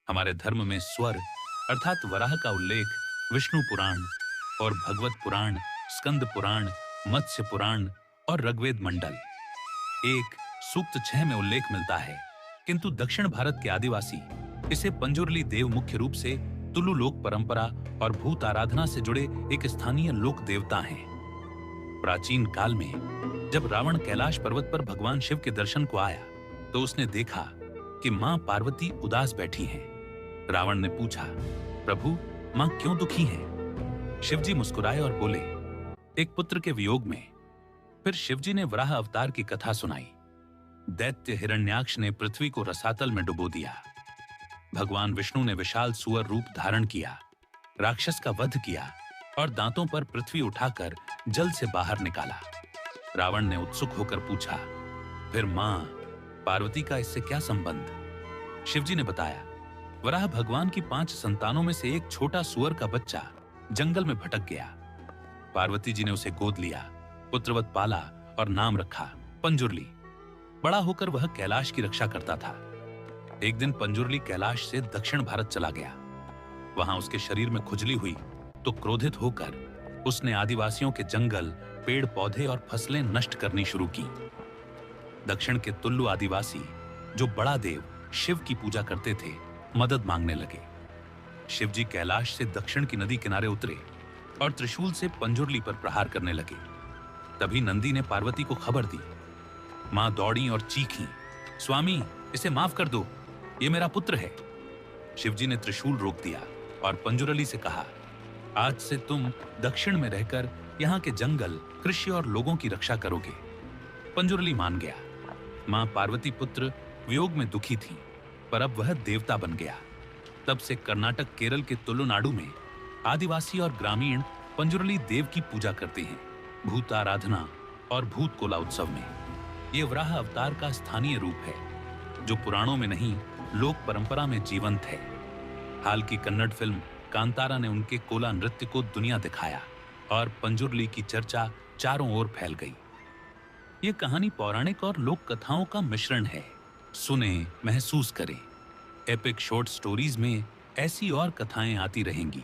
हमारे धर्म में स्वर अर्थात वराह का उल्लेख विष्णु पुराण और भगवत पुराण, स्कंद पुराण, मत्स्य पुराण और ऋग्वेद मंडल एक सूक्त 6 में उल्लेख मिलता है। किंतु दक्षिण भारत के आदिवासी इसे पंजुरली देव मुख्य रूप से तुलु लोक परंपरा और भूत आराधना से जुड़े एक स्थानीय लोक देवता हैं। प्राचीन काल में जब रावण कैलाश पर्वत पर भगवान शिव के दर्शन को आया तो उसने देखा कि मां पार्वती उदास बैठी हैं। रावण ने पूछा, प्रभु मां क्यों दुखी हैं? शिवजी मुस्कुराए और बोले, एक पुत्र के वियोग में। फिर शिवजी ने वराह अवतार की कथा सुनाई। दैत्य हिरण्याक्ष ने पृथ्वी को रसातल में डुबो दिया। भगवान विष्णु ने विशाल सुअर रूप धारण किया, राक्षस का वध किया और दांतों पर पृथ्वी उठाकर जल से बाहर निकाला। रावण ने उत्सुक होकर पूछा, फिर मां पार्वती का इससे क्या संबंध? शिवजी ने बताया, वराह भगवान की 5 संतानों में से एक छोटा सुअर का बच्चा जंगल में भटक गया। पार्वती जी ने उसे गोद लिया, पुत्रवत पाला और नाम रखा पंजुरली। बड़ा होकर वह कैलाश की रक्षा करता था। एक दिन पंजुरली कैलाश से दक्षिण भारत चला गया। वहां उसके शरीर में खुजली हुई तो क्रोधित होकर उसने आदिवासियों के जंगल, पेड़ पौधे और फसलें नष्ट करनी शुरू की। दक्षिण के तुल्लु आदिवासी, जो बड़ा देव शिव की पूजा करते थे, मदद मांगने लगे। शिवजी कैलाश से दक्षिण की नदी किनारे उतरे और त्रिशूल से पंजुरली पर प्रहार करने लगे। तभी नंदी ने पार्वती को खबर दी। मां दौड़ी और चीखी, स्वामी इसे माफ कर दो, ये मेरा पुत्र है। शिवजी ने त्रिशूल रोक दिया और पंजुरली से कहा, आज से तुम दक्षिण में रहकर यहाँ के जंगल, कृषि और लोगों की रक्षा करोगे। पंजुरली मान गया। मां पार्वती पुत्र वियोग में दुखी थी, पर अब वह देवता बन गया। तब से कर्नाटक, केरल के तुलुनाडु में आदिवासी और ग्रामीण पंजुरली देव की पूजा करते हैं, भूत आराधना और भूत कोला उत्सव में। ये वराह अवतार का स्थानीय रूप है, जो पुराणों में नहीं, लोक परंपरा में जीवंत है। हाल की कन्नड़ फिल्म कांतारा ने उनके कोला नृत्य को दुनिया दिखाया और पंजुरली की चर्चा चारों ओर फैल गई। ये कहानी पौराणिक और लोक कथाओं का मिश्रण है। सुने, महसूस करें। एपिक शॉर्ट स्टोरीज में ऐसी और कथाएं आती रहेंगी।